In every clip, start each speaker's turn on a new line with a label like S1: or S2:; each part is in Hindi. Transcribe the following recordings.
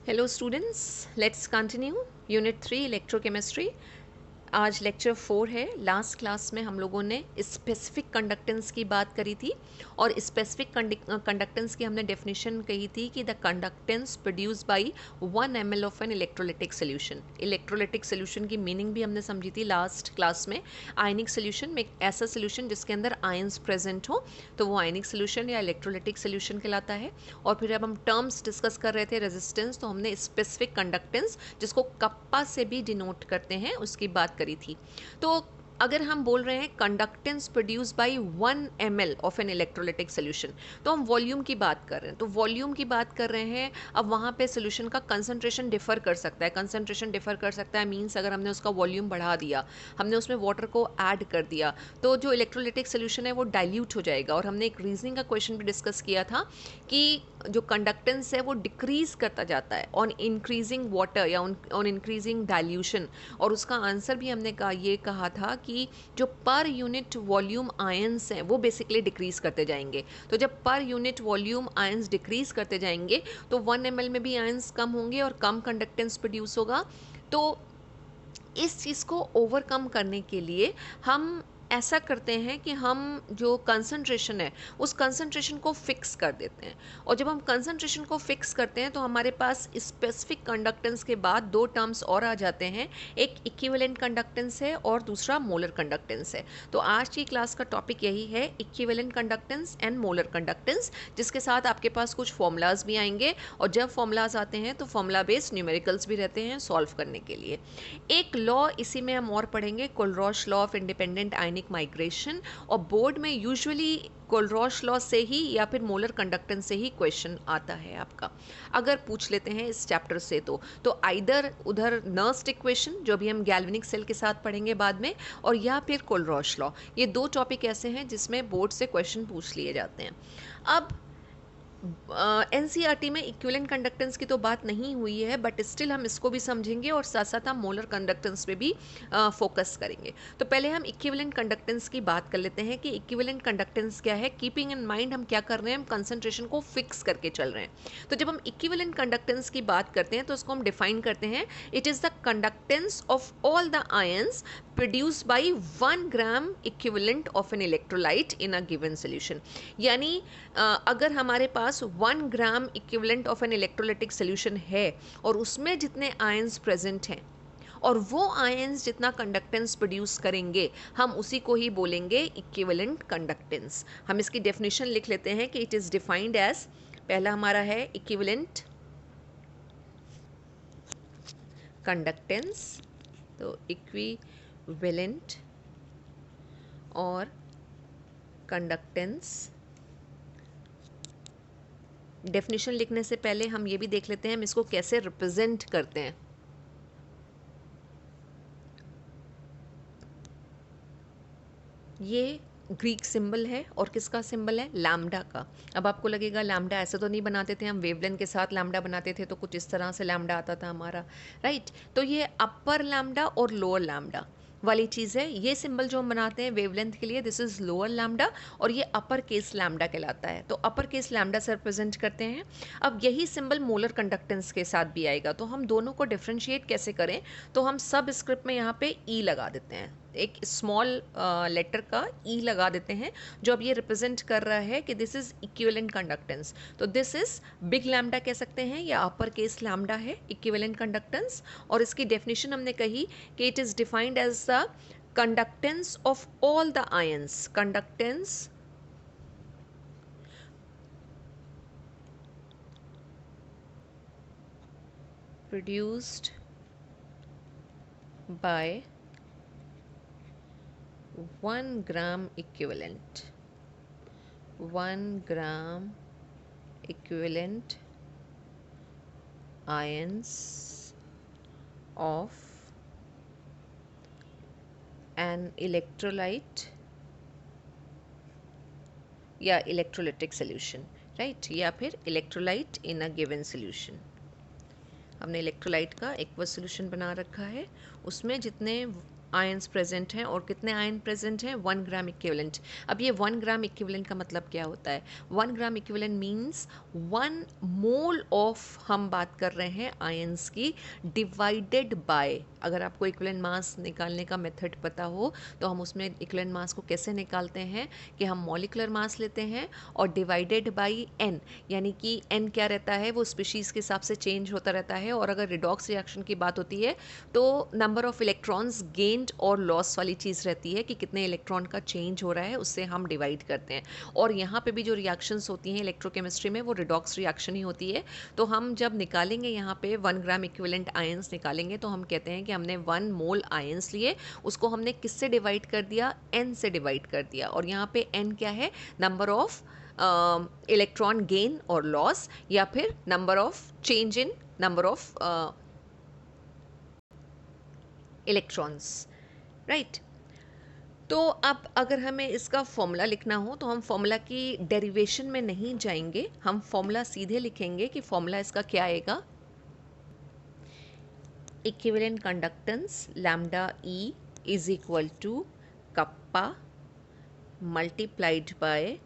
S1: Hello students, let's continue unit 3 electrochemistry. आज लेक्चर 4 है। लास्ट क्लास में हम लोगों ने स्पेसिफिक कंडक्टेंस की बात करी थी और स्पेसिफिक कंडक्टेंस की हमने डेफिनेशन कही थी कि the conductance produce by 1 ml of an electrolytic solution. Electrolytic solution की मीनिंग भी हमने समझी थी लास्ट क्लास में। आयनिक सोल्यूशन में ऐसा सोल्यूशन जिसके अंदर आयंस प्रेजेंट हो तो वो आयनिक सोल्यूशन या इलेक्ट्रोलिटिक सोल्यूशन कहलाता है। और फिर अब हम टर्म्स डिस्कस कर रहे थे रेजिस्टेंस, तो हमने स्पेसिफिक कंडक्टेंस जिसको कप्पा से भी डिनोट करते हैं उसकी बात करी थी। तो अगर हम बोल रहे हैं conductance produce by 1 ml of an electrolytic solution, तो हम वॉल्यूम की बात कर रहे हैं। तो वॉल्यूम की बात कर रहे हैं, अब वहाँ पे सोल्यूशन का कंसंट्रेशन डिफर कर सकता है। कंसंट्रेशन डिफर कर सकता है मीन्स अगर हमने उसका वॉल्यूम बढ़ा दिया, हमने उसमें वाटर को ऐड कर दिया, तो जो इलेक्ट्रोलिटिक सोल्यूशन है वो डाइल्यूट हो जाएगा। और हमने एक रीजनिंग का क्वेश्चन भी डिस्कस किया था कि जो कंडक्टेंस है वो डिक्रीज करता जाता है ऑन इंक्रीजिंग वाटर या ऑन इंक्रीजिंग डाइल्यूशन। और उसका आंसर भी हमने कहा था कि जो पर यूनिट वॉल्यूम आयंस हैं वो बेसिकली डिक्रीज करते जाएंगे। तो जब per unit volume ions decrease करते जाएंगे तो 1 ml में भी आयंस कम होंगे और कम कंडक्टेंस प्रोड्यूस होगा। तो इस चीज़ को ओवरकम करने के लिए हम ऐसा करते हैं कि हम जो कंसंट्रेशन है उस कंसंट्रेशन को फिक्स कर देते हैं। और जब हम कंसंट्रेशन को फिक्स करते हैं तो हमारे पास स्पेसिफिक कंडक्टेंस के बाद दो टर्म्स और आ जाते हैं। एक इक्विवेलेंट कंडक्टेंस है और दूसरा मोलर कंडक्टेंस है। तो आज की क्लास का टॉपिक यही है, equivalent conductance and molar conductance, जिसके साथ आपके पास कुछ फॉर्मूलाज भी आएंगे। और जब फॉर्मूलाज आते हैं तो फॉर्मूला बेस्ड न्यूमेरिकल्स भी रहते हैं सॉल्व करने के लिए। एक लॉ इसी में हम और पढ़ेंगे, Kohlrausch law of independent ionic migration. और बोर्ड में यूजुअली कोलरॉश लॉ से ही या फिर मोलर कंडक्टेंस से ही क्वेश्चन आता है आपका। अगर पूछ लेते हैं इस चैप्टर से तो आइदर उधर नर्स्ट इक्वेशन जो भी हम गैल्वेनिक सेल के साथ पढ़ेंगे बाद में, और या फिर कोलरॉश लॉ। ये दो टॉपिक ऐसे हैं जिसमें बोर्ड से क्वेश्चन पूछ लिए जाते हैं। अब एनसीईआरटी में इक्विवेलेंट कंडक्टेंस की तो बात नहीं हुई है, बट स्टिल हम इसको भी समझेंगे और साथ साथ हम मोलर कंडक्टेंस पे भी फोकस करेंगे। तो पहले हम इक्विवेलेंट कंडक्टेंस की बात कर लेते हैं कि इक्विवेलेंट कंडक्टेंस क्या है। कीपिंग इन माइंड हम क्या कर रहे हैं, हम कंसंट्रेशन को फिक्स करके चल रहे हैं। तो जब हम इक्विवेलेंट कंडक्टेंस की बात करते हैं तो उसको हम डिफाइन करते हैं, it is the conductance of all the ions produced by 1 gram equivalent of an electrolyte in a given solution। यानी अगर हमारे पास 1 gram equivalent of an electrolytic solution है और उसमें जितने आयंस प्रेजेंट हैं और वो आयंस जितना कंडक्टेंस प्रोड्यूस करेंगे, हम उसी को ही बोलेंगे इक्विवेलेंट कंडक्टेंस। हम इसकी डेफिनेशन लिख लेते हैं कि इट इज़ डिफाइंड एज, पहला हमारा है इक्विवेलेंट कंडक्टेंस, तो इक्विवेलेंट और कंडक्टेंस। डेफिनेशन लिखने से पहले हम ये भी देख लेते हैं हम इसको कैसे रिप्रेजेंट करते हैं। ये ग्रीक सिंबल है और किसका सिंबल है, लैम्डा का। अब आपको लगेगा लैम्डा ऐसे तो नहीं बनाते थे हम, वेवलेंथ के साथ लैम्डा बनाते थे तो कुछ इस तरह से लैम्डा आता था हमारा, राइट। तो ये अपर लैम्डा और लोअर लैम्डा वाली चीज़ है। ये सिंबल जो हम बनाते हैं वेवलेंथ के लिए, दिस इज़ लोअर लैम्डा और ये अपर केस लैम्डा कहलाता है। तो अपर केस लैम्डा से रिप्रेजेंट करते हैं। अब यही सिंबल मोलर कंडक्टेंस के साथ भी आएगा। तो हम दोनों को डिफ्रेंशिएट कैसे करें, तो हम सब स्क्रिप्ट में यहाँ पे ई लगा देते हैं, एक स्मॉल लेटर का ई लगा देते हैं जो अब ये रिप्रेजेंट कर रहा है कि दिस इज इक्विवेलेंट कंडक्टेंस। तो दिस इज बिग लैम्डा कह सकते हैं या अपर केस लैम्डा है इक्विवेलेंट कंडक्टेंस। और इसकी डेफिनेशन हमने कही कि it is defined as the conductance of all the ions, conductance produced by 1 gram equivalent, 1 gram equivalent ions of an electrolyte या इलेक्ट्रोलिटिक सोल्यूशन, राइट, या फिर electrolyte in a given solution. हमने इलेक्ट्रोलाइट का एक्वस सोल्यूशन बना रखा है, उसमें जितने आयंस प्रेजेंट हैं और कितने आयन प्रेजेंट हैं 1 ग्राम इक्विवेलेंट। अब ये 1 ग्राम इक्विवेलेंट का मतलब क्या होता है? 1 gram equivalent means 1 mole of, हम बात कर रहे हैं आयंस की, डिवाइडेड बाय, अगर आपको इक्विवेलेंट मास निकालने का मेथड पता हो तो हम उसमें इक्विवेलेंट मास को कैसे निकालते हैं कि हम मॉलिक्यूलर मास लेते हैं और डिवाइडेड बाई n, यानी कि n क्या रहता है, वो स्पीशीज़ के हिसाब से चेंज होता रहता है। और अगर रिडॉक्स रिएक्शन की बात होती है तो नंबर ऑफ इलेक्ट्रॉन्स गेन्ड और लॉस वाली चीज़ रहती है कि कितने इलेक्ट्रॉन का चेंज हो रहा है, उससे हम डिवाइड करते हैं। और यहाँ पे भी जो रिएक्शंस होती हैं इलेक्ट्रोकेमिस्ट्री में वो रिडॉक्स रिएक्शन ही होती है। तो हम जब निकालेंगे यहाँ पे 1 ग्राम इक्विवेलेंट आयंस निकालेंगे तो हम कहते हैं कि हमने 1 मोल आयंस लिए, उसको हमने किससे डिवाइड कर दिया, n से डिवाइड कर दिया। और यहाँ पे n क्या है, नंबर ऑफ इलेक्ट्रॉन गेन और लॉस, या फिर number of change in number of electrons, right. तो अब अगर हमें इसका फॉर्मूला लिखना हो तो हम फॉर्मूला की डेरिवेशन में नहीं जाएंगे, हम फॉर्मूला सीधे लिखेंगे कि फॉर्मूला इसका क्या आएगा, equivalent conductance lambda e is equal to kappa multiplied by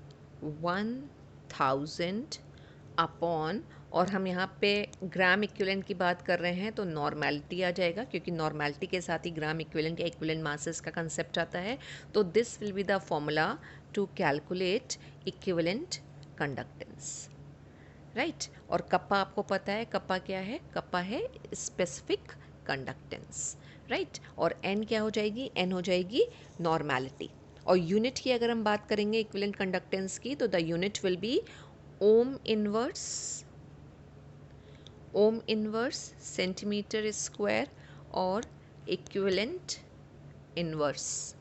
S1: 1000 upon, और हम यहाँ पे ग्राम इक्विवेलेंट की बात कर रहे हैं तो नॉर्मेलिटी आ जाएगा, क्योंकि नॉर्मेलिटी के साथ ही ग्राम इक्विवेलेंट या इक्विवेलेंट मासेस का कंसेप्ट आता है। तो this will be the formula to calculate equivalent conductance, right. और कप्पा आपको पता है, कप्पा क्या है, कप्पा है स्पेसिफिक कंडक्टेंस, राइट। और एन क्या हो जाएगी, एन हो जाएगी नॉर्मेलिटी। और यूनिट की अगर हम बात करेंगे इक्विवेलेंट कंडक्टेंस की तो the unit will be Om inverse centimetre square और इक्विवेलेंट इनवर्स।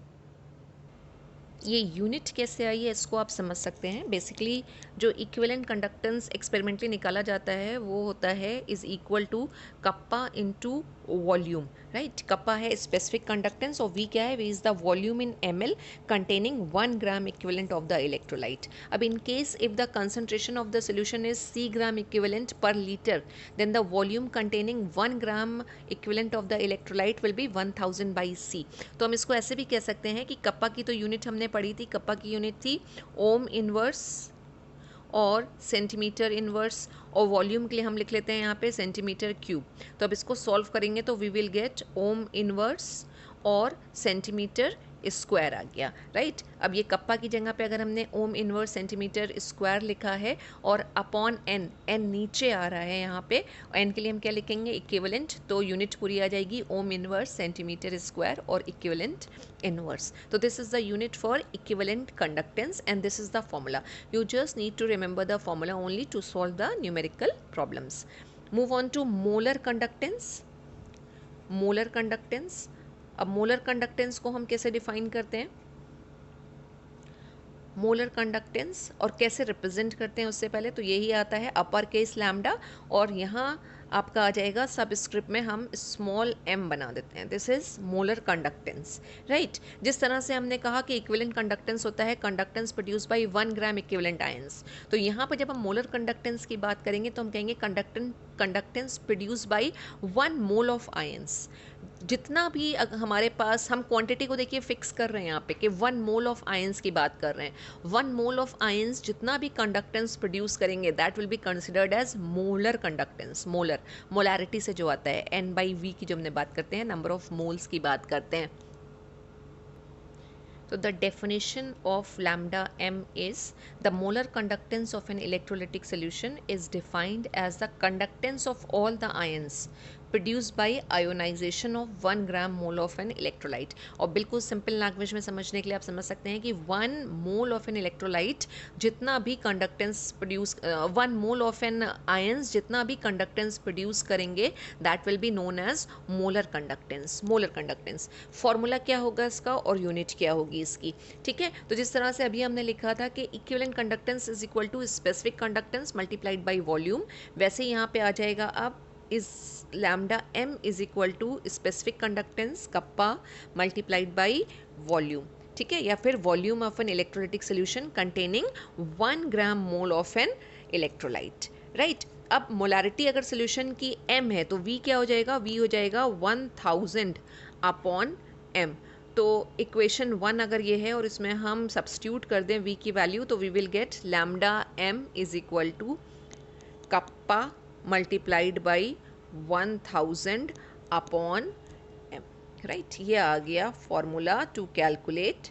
S1: ये यूनिट कैसे आई है इसको आप समझ सकते हैं। बेसिकली जो इक्विवेलेंट कंडक्टेंस एक्सपेरिमेंटली निकाला जाता है वो होता है is equal to kappa into volume, right. Kappa है स्पेसिफिक कंडक्टेंस और वी क्या है, V is the volume in ml containing 1 gram equivalent of the electrolyte. अब in case if the concentration of the solution is c gram equivalent per liter, then the volume containing 1 gram equivalent of the electrolyte will be 1000 by c. तो हम इसको ऐसे भी कह सकते हैं कि कप्पा की तो यूनिट हमने पढ़ी थी, कप्पा की यूनिट थी ओम इनवर्स और सेंटीमीटर इनवर्स, और वॉल्यूम के लिए हम लिख लेते हैं यहाँ पे सेंटीमीटर क्यूब। तो अब इसको सॉल्व करेंगे तो we will get ohm inverse और सेंटीमीटर स्क्वायर आ गया, राइट। अब ये कप्पा की जगह पे अगर हमने ओम इनवर्स सेंटीमीटर स्क्वायर लिखा है और अपॉन एन, एन नीचे आ रहा है यहाँ पे, एन के लिए हम क्या लिखेंगे, इक्विवेलेंट, तो यूनिट पूरी आ जाएगी ओम इनवर्स सेंटीमीटर स्क्वायर और इक्विवेलेंट इनवर्स। तो this is the unit for equivalent conductance and this is the formula. You just need to remember the formula only to solve the numerical problems. Move on to molar conductance. Molar conductance, अब मोलर कंडक्टेंस को हम कैसे डिफाइन करते हैं, मोलर कंडक्टेंस और कैसे रिप्रेजेंट करते हैं उससे पहले तो यही आता है अपर केस लैम्डा, और यहाँ आपका आ जाएगा सबस्क्रिप्ट में हम स्मॉल m बना देते हैं, this is molar conductance, right. जिस तरह से हमने कहा कि इक्विवेलेंट कंडक्टेंस होता है conductance produce by 1 gram equivalent ions, तो यहाँ पर जब हम मोलर कंडक्टेंस की बात करेंगे तो हम कहेंगे conductance produce by 1 mole of ions. जितना भी हमारे पास, हम क्वांटिटी को देखिए फिक्स कर रहे हैं यहाँ पे कि 1 मोल ऑफ आयंस की बात कर रहे हैं। 1 मोल ऑफ आयंस जितना भी कंडक्टेंस प्रोड्यूस करेंगे that will be considered as molar conductance. Molar molarity से जो आता है, n/v की जो हमने बात करते हैं, नंबर ऑफ मोल्स की बात करते हैं। So the definition of lambda m is the molar conductance of an electrolytic solution is defined as the conductance of all the ions produced by ionization of 1 gram mole of an electrolyte। और बिल्कुल सिंपल लैंग्वेज में समझने के लिए आप समझ सकते हैं कि 1 मोल ऑफ एन इलेक्ट्रोलाइट जितना भी conductance produce, 1 mole of an ions जितना भी कंडक्टेंस प्रोड्यूस करेंगे that will be known as molar conductance. Molar conductance formula क्या होगा इसका और यूनिट क्या होगी इसकी, ठीक है। तो जिस तरह से अभी हमने लिखा था कि equivalent conductance is equal to specific conductance multiplied by volume, वैसे यहाँ पे आ जाएगा अब is lambda m is equal to specific conductance kappa multiplied by volume, ठीक है, या फिर volume of an electrolytic solution containing 1 gram mole of an electrolyte, right. अब मोलारिटी अगर सोल्यूशन की m है तो v क्या हो जाएगा, v हो जाएगा 1000 अपॉन m। तो इक्वेशन 1 अगर ये है और इसमें हम सब्स्टिट्यूट कर दें v की वैल्यू, तो we will get lambda m is equal to kappa multiplied by 1000 upon m, right. ये आ गया formula to calculate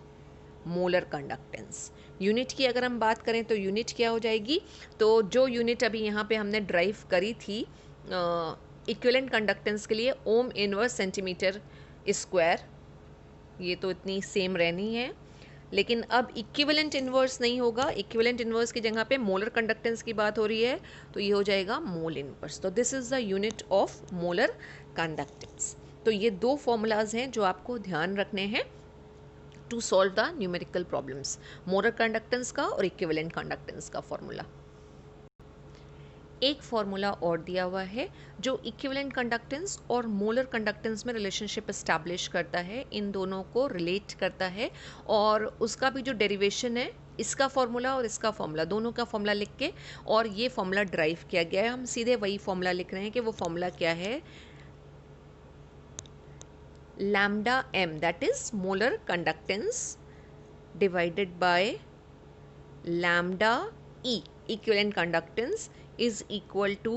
S1: molar conductance. Unit की अगर हम बात करें तो यूनिट क्या हो जाएगी, तो जो यूनिट अभी यहाँ पे हमने ड्राइव करी थी इक्विवेलेंट कंडक्टेंस के लिए ओम इनवर्स सेंटीमीटर स्क्वायर, ये तो इतनी सेम रहनी है, लेकिन अब इक्विवेलेंट इन्वर्स नहीं होगा। इक्विवेलेंट इन्वर्स की जगह पे मोलर कंडक्टेंस की बात हो रही है, तो ये हो जाएगा मोल इन्वर्स। तो this is the unit of molar conductance. तो ये दो फॉर्मूलाज हैं जो आपको ध्यान रखने हैं to solve the numerical problems, molar conductance का और इक्विवेलेंट कंडक्टेंस का फॉर्मूला। एक फॉर्मूला और दिया हुआ है जो इक्विवेलेंट कंडक्टेंस और मोलर कंडक्टेंस में रिलेशनशिप एस्टैब्लिश करता है, इन दोनों को रिलेट करता है, और उसका भी जो डेरिवेशन है, इसका फॉर्मूला और इसका फॉर्मूला, दोनों का फॉर्मूला लिख के और ये फॉर्मूला ड्राइव किया गया है। हम सीधे वही फॉर्मूला लिख रहे हैं कि वो फॉर्मूला क्या है, lambda m, that is molar conductance divided by lambda e, equivalent conductance is equal to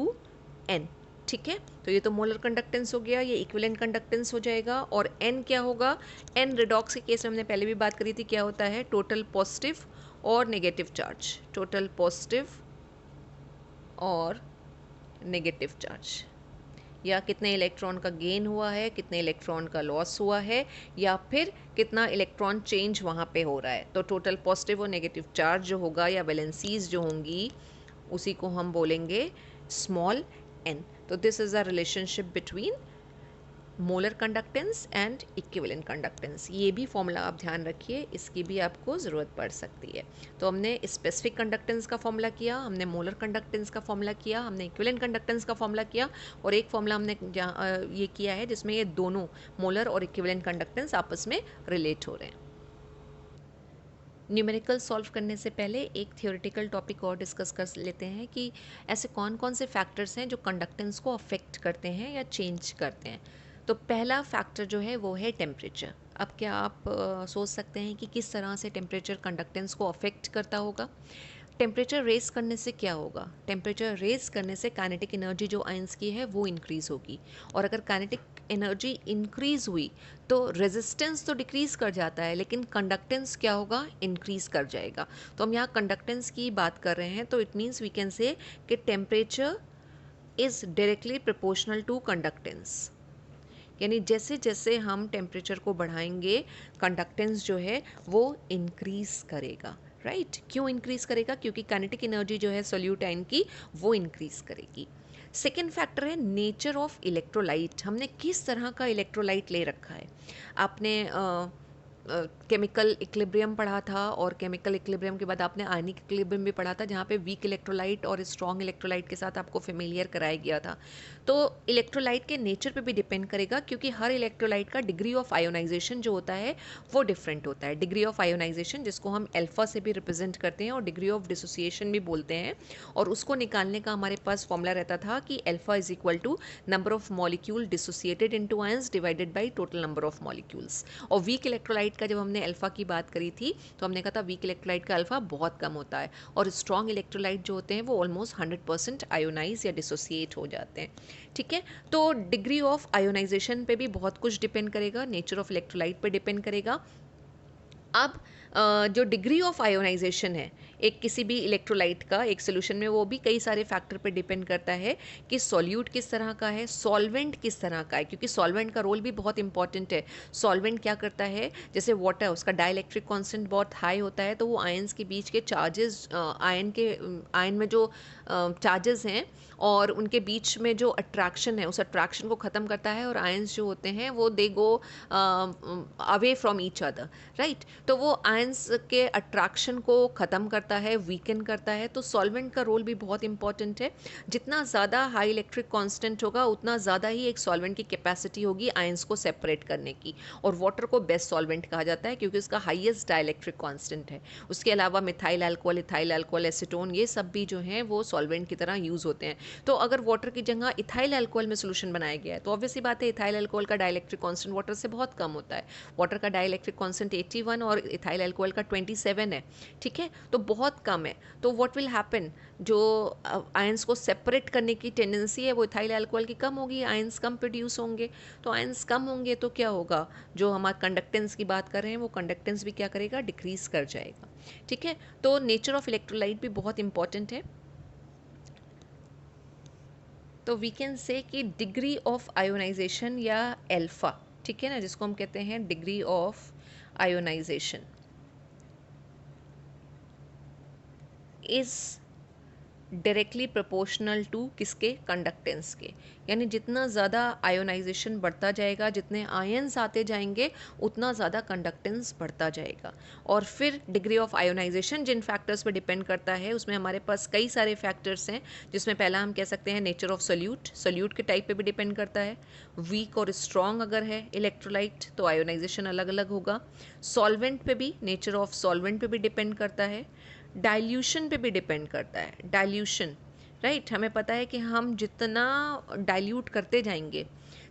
S1: n। ठीक है, तो ये तो मोलर कंडक्टेंस हो गया, ये इक्विवेलेंट कंडक्टेंस हो जाएगा। और n क्या होगा, n रिडॉक्स के केस में हमने पहले भी बात करी थी, क्या होता है, टोटल पॉजिटिव और नेगेटिव चार्ज, टोटल पॉजिटिव और नेगेटिव चार्ज, या कितने इलेक्ट्रॉन का गेन हुआ है, कितने इलेक्ट्रॉन का लॉस हुआ है, या फिर कितना इलेक्ट्रॉन चेंज वहाँ पे हो रहा है। तो टोटल पॉजिटिव और नेगेटिव चार्ज जो होगा या वैलेंसीज जो होंगी उसी को हम बोलेंगे स्मॉल n। तो this is a relationship between molar conductance and equivalent conductance. ये भी फॉर्मूला आप ध्यान रखिए, इसकी भी आपको ज़रूरत पड़ सकती है। तो हमने स्पेसिफिक कंडक्टेंस का फॉर्मूला किया, हमने मोलर कंडक्टेंस का फॉर्मूला किया, हमने इक्विवेलेंट कंडक्टेंस का फॉर्मूला किया, और एक फॉर्मूला हमने ये किया है जिसमें ये दोनों मोलर और इक्विवेलेंट कंडक्टेंस आपस में रिलेट हो रहे हैं। न्यूमेरिकल सॉल्व करने से पहले एक थियोरेटिकल टॉपिक और डिस्कस कर लेते हैं कि ऐसे कौन कौन से फैक्टर्स हैं जो कंडक्टेंस को अफेक्ट करते हैं या चेंज करते हैं। तो पहला फैक्टर जो है वो है टेम्परेचर। अब क्या आप सोच सकते हैं कि किस तरह से टेम्परेचर कंडक्टेंस को अफेक्ट करता होगा। टेम्परेचर रेज करने से क्या होगा, टेम्परेचर रेज करने से काइनेटिक एनर्जी जो आयंस की है वो इंक्रीज़ होगी, और अगर काइनेटिक एनर्जी इंक्रीज़ हुई तो रेजिस्टेंस तो डिक्रीज़ कर जाता है, लेकिन कंडक्टेंस क्या होगा, इंक्रीज़ कर जाएगा। तो हम यहाँ कंडक्टेंस की बात कर रहे हैं, तो it means we can say कि temperature is directly proportional to conductance, यानी जैसे जैसे हम टेम्परेचर को बढ़ाएंगे कंडक्टेंस जो है वो इंक्रीज़ करेगा, राइट। क्यों इंक्रीज़ करेगा, क्योंकि काइनेटिक एनर्जी जो है सोल्यूट आयन की वो इंक्रीज़ करेगी। सेकेंड फैक्टर है नेचर ऑफ इलेक्ट्रोलाइट, हमने किस तरह का इलेक्ट्रोलाइट ले रखा है। आपने केमिकल इक्विलिब्रियम पढ़ा था, और केमिकल इक्विलिब्रियम के बाद आपने आयनिक इक्विलिब्रियम भी पढ़ा था, जहाँ पे वीक इलेक्ट्रोलाइट और स्ट्रॉन्ग इलेक्ट्रोलाइट के साथ आपको फेमिलियर कराया गया था। तो इलेक्ट्रोलाइट के नेचर पे भी डिपेंड करेगा, क्योंकि हर इलेक्ट्रोलाइट का डिग्री ऑफ आयोनाइजेशन जो होता है वो डिफरेंट होता है। डिग्री ऑफ आयोनाइजेशन जिसको हम अल्फा से भी रिप्रेजेंट करते हैं और डिग्री ऑफ डिसोसिएशन भी बोलते हैं, और उसको निकालने का हमारे पास फॉर्मूला रहता था कि alpha is equal to number of molecule dissociated into ions divided by total number of molecules. और वीक इलेक्ट्रोलाइट का जब हमने अल्फा की बात करी थी तो हमने कहा था वीक इलेक्ट्रोलाइट का अल्फा बहुत कम होता है, और स्ट्रॉन्ग इलेक्ट्रोलाइट जो होते हैं वो ऑलमोस्ट 100% आयोनाइज या डिसोसिएट हो जाते हैं। ठीक है, तो डिग्री ऑफ आयोनाइजेशन पे भी बहुत कुछ डिपेंड करेगा, नेचर ऑफ इलेक्ट्रोलाइट पे डिपेंड करेगा। अब जो डिग्री ऑफ आयोनाइजेशन है एक किसी भी इलेक्ट्रोलाइट का एक सोल्यूशन में, वो भी कई सारे फैक्टर पे डिपेंड करता है कि सॉल्यूट किस तरह का है, सॉल्वेंट किस तरह का है, क्योंकि सॉल्वेंट का रोल भी बहुत इंपॉर्टेंट है। सॉल्वेंट क्या करता है, जैसे वाटर, उसका डाइलेक्ट्रिक कांस्टेंट बहुत हाई होता है, तो वो आयंस के बीच के चार्जेस, आयन में जो चार्जेस हैं और उनके बीच में जो अट्रैक्शन है उस अट्रैक्शन को ख़त्म करता है, और आयंस जो होते हैं वो they go away from each other, right. तो वो आयंस आयंस के अट्रैक्शन को ख़त्म करता है, वीकन करता है। तो सॉल्वेंट का रोल भी बहुत इंपॉर्टेंट है। जितना ज़्यादा हाई इलेक्ट्रिक कांस्टेंट होगा उतना ज़्यादा ही एक सॉल्वेंट की कैपेसिटी होगी आयंस को सेपरेट करने की। और वाटर को बेस्ट सॉल्वेंट कहा जाता है क्योंकि उसका हाईएस्ट डाइलेक्ट्रिक कांस्टेंट है। उसके अलावा methyl alcohol, ethyl alcohol, acetone, ये सब भी जो हैं वो सॉल्वेंट की तरह यूज़ होते हैं। तो अगर वाटर की जगह इथाइल अल्कोहल में सोल्यूशन बनाया गया है तो ऑब्वियसली बात है इथाइल अल्कोहल का डाइलेक्ट्रिक कांस्टेंट वाटर से बहुत कम होता है। वाटर का डाइलेक्ट्रिक कांस्टेंट 81 और इथाइल अल्कोहल का 27 है, ठीक है, तो बहुत कम है। तो व्हाट विल हैपन, जो आयंस को सेपरेट करने की टेंडेंसी है वो इथाइल अल्कोहल की कम होगी, आयंस कम प्रोड्यूस होंगे। तो आयंस कम होंगे तो क्या होगा, जो हमारा कंडक्टेंस की बात कर रहे हैं वो कंडक्टेंस भी क्या करेगा, डिक्रीज कर जाएगा, ठीक है। तो नेचर ऑफ इलेक्ट्रोलाइट भी बहुत इंपॉर्टेंट है। तो वी कैन से कि डिग्री ऑफ आयोनाइजेशन या एल्फा, ठीक है ना, जिसको हम कहते हैं degree of ionization is directly proportional to किसके, कंडक्टेंस के। यानी जितना ज़्यादा आयोनाइजेशन बढ़ता जाएगा, जितने आयंस आते जाएंगे उतना ज़्यादा कंडक्टेंस बढ़ता जाएगा। और फिर डिग्री ऑफ आयोनाइजेशन जिन फैक्टर्स पर डिपेंड करता है उसमें हमारे पास कई सारे फैक्टर्स हैं, जिसमें पहला हम कह सकते हैं नेचर ऑफ सोल्यूट, सोल्यूट के टाइप पे भी डिपेंड करता है। वीक और स्ट्रॉन्ग अगर है इलेक्ट्रोलाइट तो आयोनाइजेशन अलग अलग होगा। सॉल्वेंट पे भी, नेचर ऑफ सॉल्वेंट पे भी डिपेंड करता है। डाइल्यूशन पे भी डिपेंड करता है, डाइल्यूशन, राइट। हमें पता है कि हम जितना डाइल्यूट करते जाएंगे,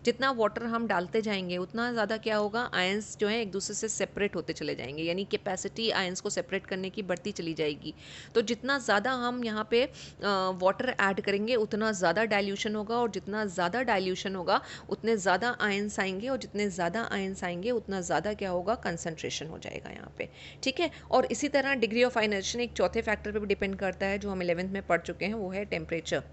S1: जितना वाटर हम डालते जाएंगे उतना ज़्यादा क्या होगा, आयंस जो है एक दूसरे से सेपरेट होते चले जाएंगे, यानी कैपेसिटी आयंस को सेपरेट करने की बढ़ती चली जाएगी। तो जितना ज़्यादा हम यहाँ पे वाटर ऐड करेंगे उतना ज़्यादा डाइल्यूशन होगा, और जितना ज़्यादा डाइल्यूशन होगा उतने ज़्यादा आयंस आएंगे, और जितने ज़्यादा आयंस आएंगे उतना ज़्यादा क्या होगा, कंसनट्रेशन हो जाएगा यहाँ पे, ठीक है। और इसी तरह डिग्री ऑफ आयोनाइजेशन एक चौथे फैक्टर पर भी डिपेंड करता है जो हम 11th में पढ़ चुके हैं, वो है टेम्परेचर।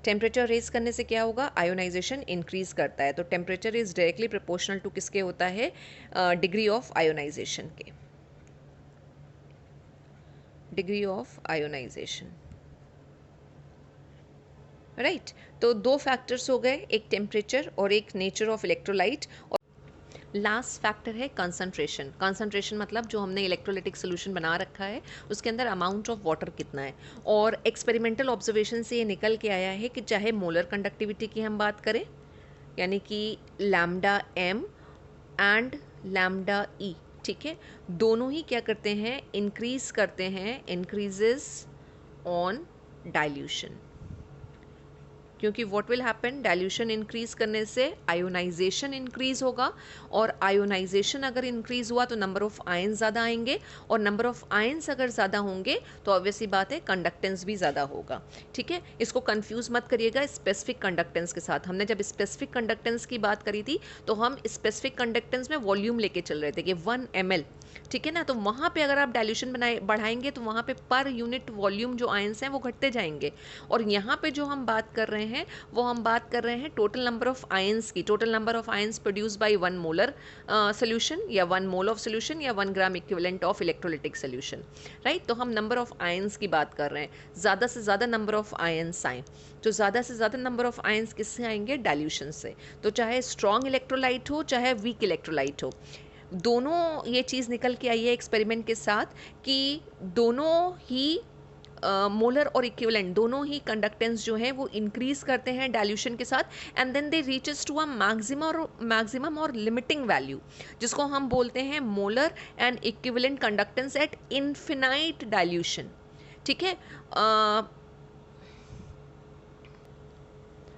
S1: टेम्परेचर रेज करने से क्या होगा, आयोनाइजेशन इंक्रीज करता है। तो temperature is directly proportional to किसके होता है, डिग्री ऑफ आयोनाइजेशन के, डिग्री ऑफ आयोनाइजेशन, राइट। तो दो फैक्टर्स हो गए, एक टेम्परेचर और एक नेचर ऑफ इलेक्ट्रोलाइट। और लास्ट फैक्टर है कंसंट्रेशन। कंसंट्रेशन मतलब जो हमने इलेक्ट्रोलाइटिक सोल्यूशन बना रखा है उसके अंदर अमाउंट ऑफ वाटर कितना है। और एक्सपेरिमेंटल ऑब्जर्वेशन से ये निकल के आया है कि चाहे मोलर कंडक्टिविटी की हम बात करें, यानी कि लैम्डा एम एंड लैम्डा ई, ठीक है, दोनों ही क्या करते हैं, इंक्रीज करते हैं, इंक्रीजेस ऑन डाइल्यूशन। क्योंकि what will happen, dilution increase करने से आयोनाइजेशन इंक्रीज होगा, और आयोनाइजेशन अगर इंक्रीज हुआ तो नंबर ऑफ आयंस ज़्यादा आएंगे, और नंबर ऑफ आयंस अगर ज़्यादा होंगे तो ऑब्वियसली बात है कंडक्टेंस भी ज़्यादा होगा, ठीक है। इसको कंफ्यूज मत करिएगा स्पेसिफिक कंडक्टेंस के साथ। हमने जब स्पेसिफिक कंडक्टेंस की बात करी थी तो हम स्पेसिफिक कंडक्टेंस में वॉल्यूम लेके चल रहे थे कि 1 ml, ठीक है ना। तो वहाँ पे अगर आप डाइल्यूशन बढ़ाएंगे तो वहाँ पे पर यूनिट वॉल्यूम जो आयंस हैं वो घटते जाएंगे। और यहाँ पे जो हम बात कर रहे हैं वो हम बात कर रहे हैं टोटल नंबर ऑफ आयंस की, total number of ions produce by 1 molar solution या 1 मोल ऑफ सोल्यूशन या 1 gram equivalent of electrolytic solution, right. तो हम नंबर ऑफ आयंस की बात कर रहे हैं, ज़्यादा से ज़्यादा नंबर ऑफ आयंस आए, तो ज़्यादा से ज़्यादा नंबर ऑफ आयंस किससे आएंगे, डाइल्यूशन से। तो चाहे स्ट्रॉन्ग इलेक्ट्रोलाइट हो चाहे वीक इलेक्ट्रोलाइट हो, दोनों ये चीज़ निकल के आई है एक्सपेरिमेंट के साथ कि दोनों ही मोलर और इक्विवेलेंट दोनों ही कंडक्टेंस जो है वो इंक्रीज करते हैं डाइल्यूशन के साथ, and then they reaches to a maximum और लिमिटिंग वैल्यू, जिसको हम बोलते हैं molar and equivalent conductance at infinite dilution, ठीक है,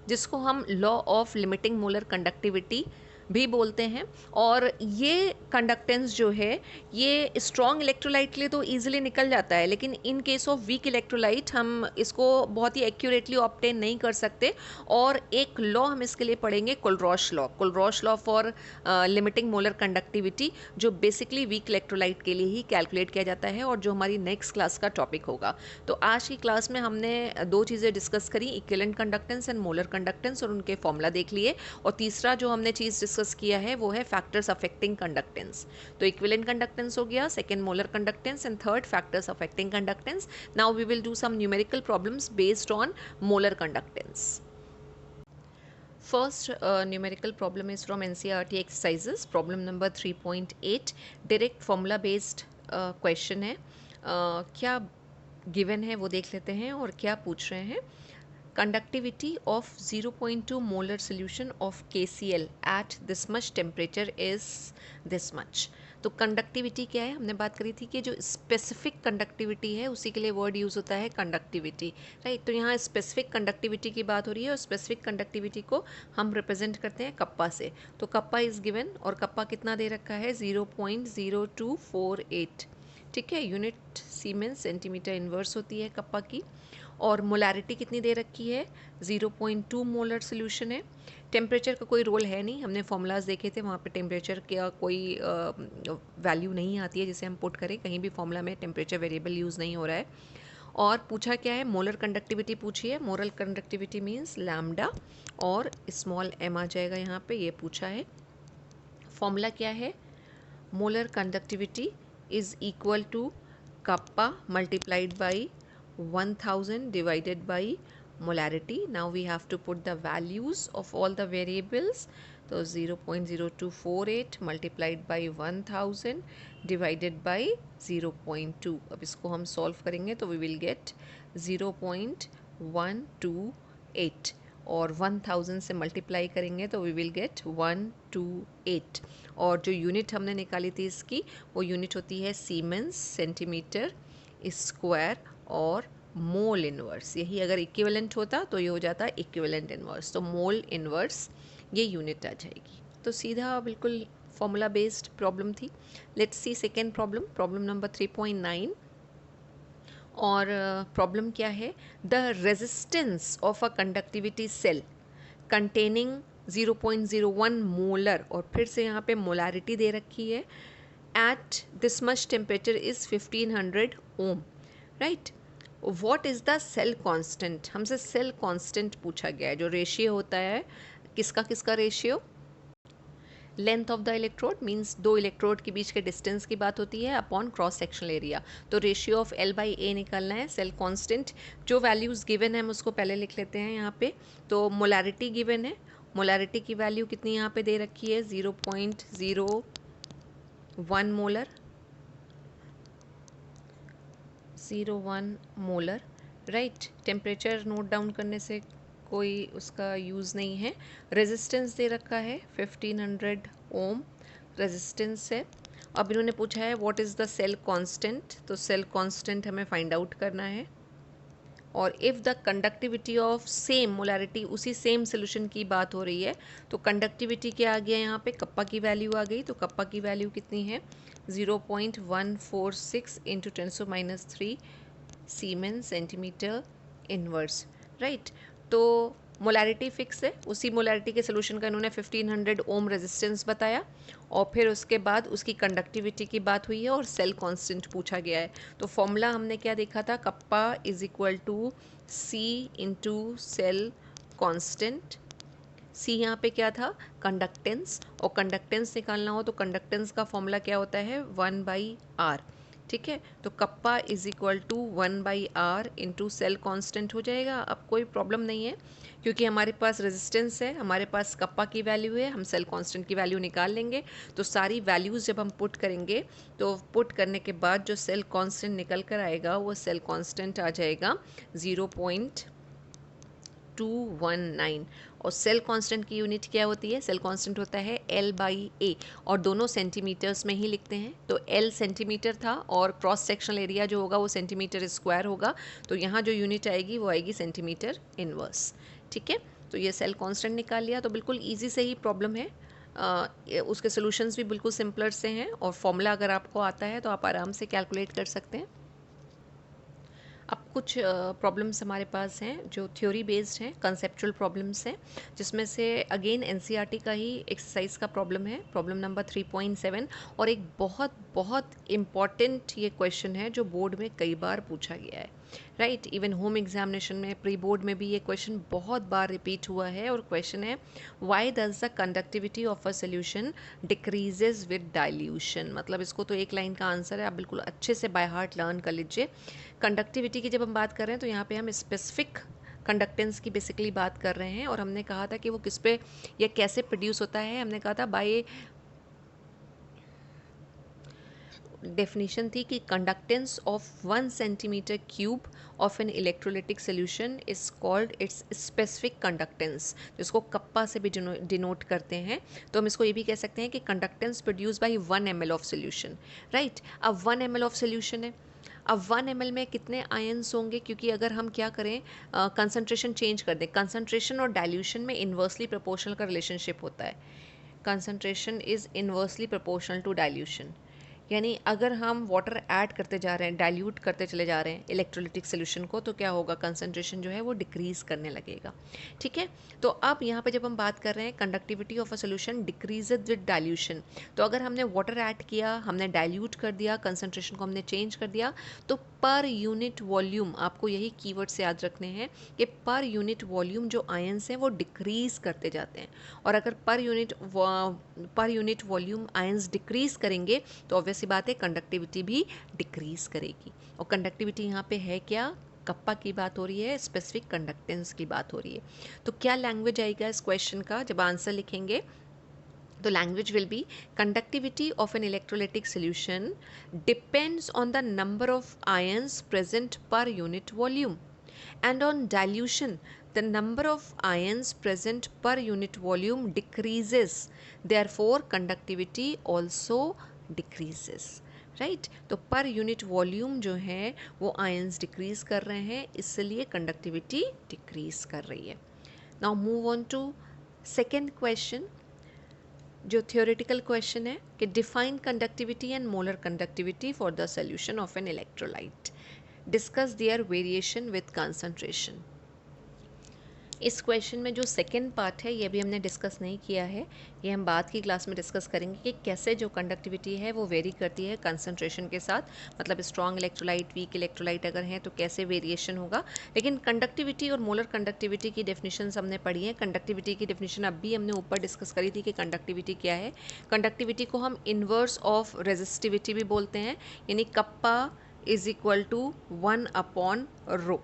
S1: जिसको हम law of limiting molar conductivity भी बोलते हैं। और ये कंडक्टेंस जो है ये स्ट्रॉन्ग इलेक्ट्रोलाइट के लिए तो ईजिली निकल जाता है, लेकिन in case of weak electrolyte हम इसको बहुत ही एक्यूरेटली ऑब्टेन नहीं कर सकते। और एक लॉ हम इसके लिए पढ़ेंगे, Kohlrausch law for limiting molar conductivity, जो बेसिकली वीक इलेक्ट्रोलाइट के लिए ही कैलकुलेट किया जाता है और जो हमारी नेक्स्ट क्लास का टॉपिक होगा। तो आज की क्लास में हमने दो चीज़ें डिस्कस करी, equivalent conductance and molar conductance, और उनके फॉर्मूला देख लिए। और तीसरा जो हमने चीज़ डिस्कस किया है वो है फैक्टर्स अफेक्टिंग कंडक्टेंस। तो इक्विवेलेंट कंडक्टेंस हो गया, second molar conductance, and third factors affecting conductance. Now we will do some numerical problems based on molar conductance. First numerical problem is from NCERT exercises, problem number 3.8, direct formula based question है. क्या given है वो देख लेते हैं और क्या पूछ रहे हैं. Conductivity of 0.2 molar solution of KCl at this much temperature is this much. तो कंडक्टिविटी क्या है, हमने बात करी थी कि जो स्पेसिफिक कंडक्टिविटी है उसी के लिए वर्ड यूज़ होता है कंडक्टिविटी, राइट. तो यहाँ स्पेसिफिक कंडक्टिविटी की बात हो रही है और स्पेसिफिक कंडक्टिविटी को हम रिप्रेजेंट करते हैं कप्पा से. तो कप्पा इज़ गिवन और कप्पा कितना दे रखा है 0.0248. ठीक है, यूनिट सीमेंस सेंटीमीटर इन्वर्स होती है कप्पा की. और मोलारिटी कितनी दे रखी है 0.2 मोलर सोल्यूशन है. टेम्परेचर का कोई रोल है नहीं, हमने फॉर्मूलाज देखे थे वहाँ पे टेम्परेचर का कोई वैल्यू नहीं आती है जिसे हम पुट करें. कहीं भी फॉर्मूला में टेम्परेचर वेरिएबल यूज़ नहीं हो रहा है. और पूछा क्या है, मोलर कंडक्टिविटी पूछी है. मोलर कंडक्टिविटी मीन्स लैम्डा और स्मॉल एम आ जाएगा यहाँ पे, ये पूछा है. फॉर्मूला क्या है, molar conductivity is equal to kappa multiplied by 1000 divided by molarity. Now we have to put the values of all the variables. So 0.0248 multiplied by 1000 divided by 0.2. अब इसको हम solve करेंगे तो we will get 0.128 और 1000 से मल्टीप्लाई करेंगे तो we will get 128. और जो यूनिट हमने निकाली थी इसकी वो यूनिट होती है सीमेंस सेंटीमीटर स्क्वायर और मोल इन्वर्स. यही अगर इक्विवेलेंट होता तो ये हो जाता इक्विवेलेंट इन्वर्स. तो मोल इन्वर्स ये यूनिट आ जाएगी. तो सीधा बिल्कुल फॉर्मूला बेस्ड प्रॉब्लम थी. Let's see second problem, problem number 3.9. और प्रॉब्लम क्या है, the resistance of a conductivity cell containing 0.01 molar और फिर से यहाँ पे मोलारिटी दे रखी है at this much temperature is 1500 ohm, right. What is the cell constant, हमसे सेल कांस्टेंट पूछा गया है. जो रेशियो होता है किसका किसका रेशियो, length of the electrode means दो इलेक्ट्रोड के बीच के डिस्टेंस की बात होती है अपॉन क्रॉस सेक्शनल एरिया. तो रेशियो ऑफ L बाई ए निकालना है. सेल कांस्टेंट जो वैल्यूज़ गिवन है हम उसको पहले लिख लेते हैं यहाँ पे. तो मोलारिटी गिवन है, मोलारिटी की वैल्यू कितनी यहाँ पे दे रखी है 0.01 molar, 0.1 molar, right. Temperature note down करने से कोई उसका यूज़ नहीं है. रेजिस्टेंस दे रखा है 1500 ओम रेजिस्टेंस है. अब इन्होंने पूछा है what is the cell constant, तो सेल कांस्टेंट हमें फाइंड आउट करना है. और if the conductivity of same molarity, उसी सेम सोल्यूशन की बात हो रही है तो कंडक्टिविटी क्या आ गया यहाँ पे, कप्पा की वैल्यू आ गई. तो कप्पा की वैल्यू कितनी है 0.146 into 10⁻³ siemens centimetre inverse, right. तो मोलारिटी फिक्स है, उसी मोलारिटी के सोल्यूशन का इन्होंने 1500 ओम रेजिस्टेंस बताया और फिर उसके बाद उसकी कंडक्टिविटी की बात हुई है और सेल कांस्टेंट पूछा गया है. तो फॉर्मूला हमने क्या देखा था, kappa is equal to C into cell constant. C यहाँ पे क्या था कंडक्टेंस, और कंडक्टेंस निकालना हो तो कंडक्टेंस का फॉर्मूला क्या होता है 1/r. ठीक है, तो kappa is equal to 1/r into cell constant हो जाएगा. अब कोई प्रॉब्लम नहीं है क्योंकि हमारे पास रेजिस्टेंस है, हमारे पास कप्पा की वैल्यू है, हम सेल कांस्टेंट की वैल्यू निकाल लेंगे. तो सारी वैल्यूज़ जब हम पुट करेंगे तो पुट करने के बाद जो सेल कांस्टेंट निकल कर आएगा वो सेल कांस्टेंट आ जाएगा 0.219. और सेल कांस्टेंट की यूनिट क्या होती है, सेल कांस्टेंट होता है L बाई ए और दोनों सेंटीमीटर्स में ही लिखते हैं. तो L सेंटीमीटर था और क्रॉस सेक्शनल एरिया जो होगा वो सेंटीमीटर स्क्वायर होगा. तो यहाँ जो यूनिट आएगी वो आएगी सेंटीमीटर इनवर्स. ठीक है, तो ये सेल कांस्टेंट निकाल लिया. तो बिल्कुल ईजी से ही प्रॉब्लम है. उसके सोल्यूशंस भी बिल्कुल सिंपलर से हैं और फॉर्मूला अगर आपको आता है तो आप आराम से कैलकुलेट कर सकते हैं. अब कुछ प्रॉब्लम्स हमारे पास हैं जो थ्योरी बेस्ड हैं, कंसेप्चुअल प्रॉब्लम्स हैं, जिसमें से अगेन एनसीईआरटी का ही एक्सरसाइज का प्रॉब्लम है, प्रॉब्लम नंबर 3.7. और एक बहुत बहुत इम्पॉर्टेंट ये क्वेश्चन है जो बोर्ड में कई बार पूछा गया है, राइट. इवन होम एग्जामिनेशन में, प्री बोर्ड में भी ये क्वेश्चन बहुत बार रिपीट हुआ है. और क्वेश्चन है why does the conductivity of a solution decreases with dilution. मतलब इसको तो एक लाइन का आंसर है, आप बिल्कुल अच्छे से बाय हार्ट लर्न कर लीजिए. कंडक्टिविटी की जब हम बात कर रहे हैं तो यहाँ पे हम स्पेसिफिक कंडक्टेंस की बेसिकली बात कर रहे हैं, और हमने कहा था कि वो किस पे या कैसे प्रोड्यूस होता है। हमने कहा था बाय डेफिनेशन थी कि conductance of 1 centimetre cube of an electrolytic solution is called its specific conductance, जिसको कप्पा से भी डिनोट करते हैं। तो हम इसको ये भी कह सकते हैं कि conductance produce by 1 ml of solution, right. अब 1 ml ऑफ सोल्यूशन है, अब 1 ml में कितने आयंस होंगे, क्योंकि अगर हम क्या करें कंसंट्रेशन चेंज कर दें, कंसंट्रेशन और डाइल्यूशन में इन्वर्सली प्रोपोर्शनल का रिलेशनशिप होता है। Concentration is inversely proportional to dilution, यानी अगर हम वाटर ऐड करते जा रहे हैं, डाइल्यूट करते चले जा रहे हैं इलेक्ट्रोलिटिक सोल्यूशन को, तो क्या होगा, कंसंट्रेशन जो है वो डिक्रीज़ करने लगेगा, ठीक है। तो अब यहाँ पे जब हम बात कर रहे हैं conductivity of a solution decreases with dilution, तो अगर हमने वाटर ऐड किया, हमने डाइल्यूट कर दिया, कंसंट्रेशन को हमने चेंज कर दिया, तो पर यूनिट वॉल्यूम, आपको यही कीवर्ड्स याद रखने हैं कि पर यूनिट वॉल्यूम जो आयंस हैं वो डिक्रीज़ करते जाते हैं, और अगर per unit volume ions decrease करेंगे तो ऑब्वियस सी बात है कंडक्टिविटी भी डिक्रीज़ करेगी। और कंडक्टिविटी यहाँ पे है क्या, कप्पा की बात हो रही है, स्पेसिफिक कंडक्टेंस की बात हो रही है। तो क्या लैंग्वेज आएगा इस क्वेश्चन का जब आंसर लिखेंगे, तो language will be conductivity of an electrolytic solution depends on the number of ions present per unit volume, and on dilution the number of ions present per unit volume decreases, therefore conductivity also decreases, right. तो पर यूनिट वॉल्यूम जो है वो आयंस डिक्रीज कर रहे हैं, इसलिए कंडक्टिविटी डिक्रीज कर रही है। Now move on to second question, जो थियोरेटिकल क्वेश्चन है कि define conductivity and molar conductivity for the solution of an electrolyte, discuss their variation with concentration. इस क्वेश्चन में जो सेकेंड पार्ट है ये भी हमने डिस्कस नहीं किया है, ये हम बाद की क्लास में डिस्कस करेंगे कि कैसे जो कंडक्टिविटी है वो वेरी करती है कंसंट्रेशन के साथ, मतलब स्ट्रॉन्ग इलेक्ट्रोलाइट, वीक इलेक्ट्रोलाइट अगर हैं तो कैसे वेरिएशन होगा। लेकिन कंडक्टिविटी और मोलर कंडक्टिविटी की डेफिनेशन हमने पढ़ी है। कंडक्टिविटी की डेफिनेशन अब भी हमने ऊपर डिस्कस करी थी कि कंडक्टिविटी क्या है। कंडक्टिविटी को हम इन्वर्स ऑफ रेजिस्टिविटी भी बोलते हैं, यानी kappa is equal to 1/ρ,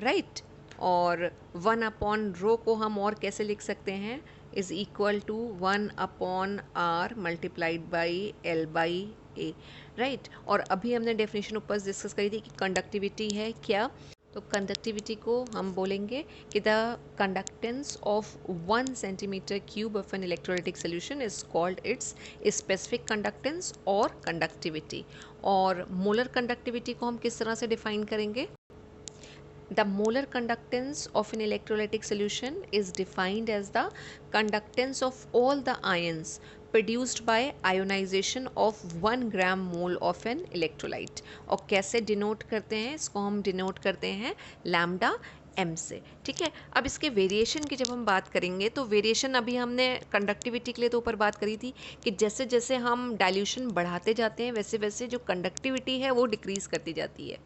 S1: right. और 1/ρ को हम और कैसे लिख सकते हैं, is equal to 1/r multiplied by L/A, right. और अभी हमने डेफिनेशन ऊपर डिस्कस करी थी कि कंडक्टिविटी है क्या, तो कंडक्टिविटी को हम बोलेंगे कि the conductance of 1 centimetre cube of an electrolytic solution is called its specific conductance और कंडक्टिविटी। और मोलर कंडक्टिविटी को हम किस तरह से डिफाइन करेंगे, the molar conductance of an electrolytic solution is defined as the conductance of all the ions produced by ionization of 1 gram mole of an electrolyte। और कैसे डिनोट करते हैं, इसको हम डिनोट करते हैं लैम्डा m से, ठीक है। अब इसके वेरिएशन की जब हम बात करेंगे तो वेरिएशन अभी हमने कंडक्टिविटी के लिए तो ऊपर बात करी थी कि जैसे जैसे हम डाइल्यूशन बढ़ाते जाते हैं वैसे वैसे जो कंडक्टिविटी है वो डिक्रीज़ करती जाती है।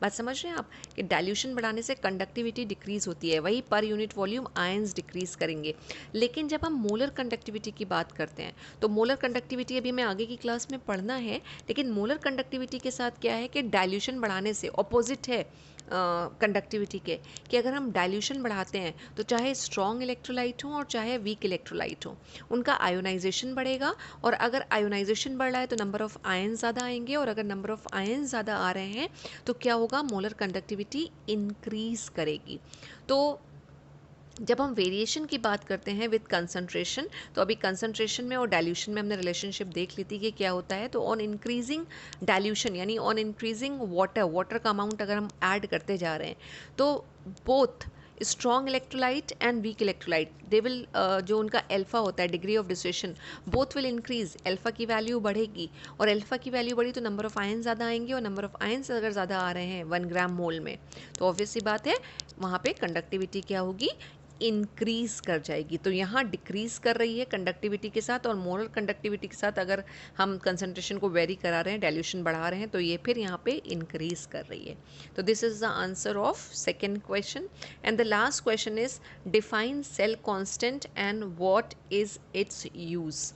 S1: बात समझ रहे हैं आप कि डाइल्यूशन बढ़ाने से कंडक्टिविटी डिक्रीज़ होती है, वही per unit volume ions decrease करेंगे। लेकिन जब हम मोलर कंडक्टिविटी की बात करते हैं तो मोलर कंडक्टिविटी अभी हमें आगे की क्लास में पढ़ना है, लेकिन मोलर कंडक्टिविटी के साथ क्या है कि डाइल्यूशन बढ़ाने से ऑपोजिट है कंडक्टिविटी के, कि अगर हम डाइल्यूशन बढ़ाते हैं तो चाहे स्ट्रॉन्ग इलेक्ट्रोलाइट हो और चाहे वीक इलेक्ट्रोलाइट हो, उनका आयोनाइजेशन बढ़ेगा। और अगर आयोनाइजेशन बढ़ रहा है तो नंबर ऑफ़ आयन ज़्यादा आएंगे, और अगर नंबर ऑफ़ आयन ज़्यादा आ रहे हैं तो क्या होगा, मोलर कंडक्टिविटी इंक्रीज़ करेगी। तो जब हम वेरिएशन की बात करते हैं विद कंसंट्रेशन, तो अभी कंसंट्रेशन में और डाइल्यूशन में हमने रिलेशनशिप देख ली थी कि क्या होता है। तो ऑन इंक्रीजिंग डाइल्यूशन यानी ऑन इंक्रीजिंग वाटर का अमाउंट अगर हम ऐड करते जा रहे हैं तो both strong electrolyte and weak electrolyte they will, जो उनका एल्फा होता है degree of dissociation, both will increase, alpha की वैल्यू बढ़ेगी, और एल्फा की वैल्यू बढ़ी तो नंबर ऑफ आयन ज़्यादा आएंगे, और नंबर ऑफ आयन्स अगर ज़्यादा आ रहे हैं 1 ग्राम मोल में तो ऑब्वियस सी बात है वहाँ पे कंडक्टिविटी क्या होगी, इंक्रीज़ कर जाएगी। तो यहाँ डिक्रीज़ कर रही है कंडक्टिविटी के साथ, और मोलर कंडक्टिविटी के साथ अगर हम कंसंट्रेशन को वेरी करा रहे हैं, डाइल्यूशन बढ़ा रहे हैं, तो ये फिर यहाँ पे इंक्रीज़ कर रही है। तो this is the answer of second question. And the last question is define cell constant and what is its use.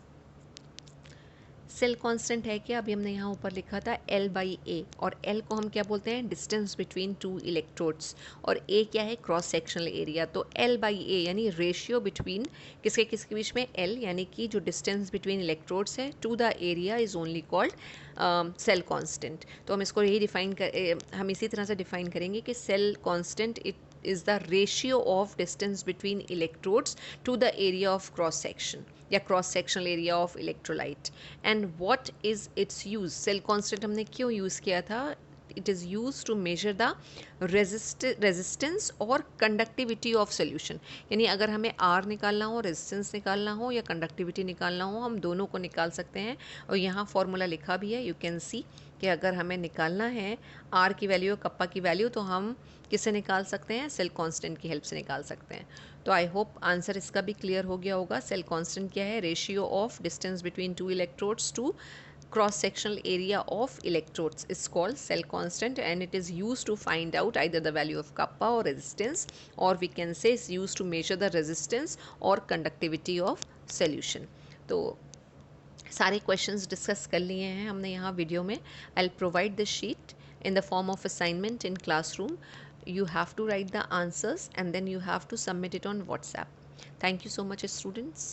S1: Cell constant है क्या, अभी हमने यहाँ ऊपर लिखा था L/A, और L को हम क्या बोलते हैं, डिस्टेंस बिटवीन टू इलेक्ट्रोड्स, और A क्या है, क्रॉस सेक्शनल एरिया। तो L/A यानी रेशियो बिटवीन किसके किसके बीच में, L यानी कि जो डिस्टेंस बिटवीन इलेक्ट्रोड्स है to the area is only called cell constant. तो हम इसको यही हम इसी तरह से डिफाइन करेंगे कि cell constant it is the ratio of distance between electrodes to the area of cross section या cross sectional area of electrolyte। and what is its use, cell constant हमने क्यों use किया था, it is used to measure the resistance और conductivity of solution। यानी अगर हमें R निकालना हो, resistance निकालना हो या conductivity निकालना हो, हम दोनों को निकाल सकते हैं। और यहाँ फॉर्मूला लिखा भी है, यू कैन सी कि अगर हमें निकालना है R की वैल्यू और कप्पा की वैल्यू, तो हम किससे निकाल सकते हैं, सेल कांस्टेंट की हेल्प से निकाल सकते हैं। तो आई होप आंसर इसका भी क्लियर हो गया होगा। सेल कांस्टेंट क्या है, ratio of distance between two electrodes to cross sectional area of electrodes is called cell constant, and it is used to find out either the value of kappa or resistance, or we can say it's used to measure the resistance or conductivity of solution। तो सारे क्वेश्चंस डिस्कस कर लिए हैं हमने यहाँ वीडियो में। I provide this sheet in the form of assignment in classroom. You have to write the answers and then you have to submit it on WhatsApp. Thank you so much, students.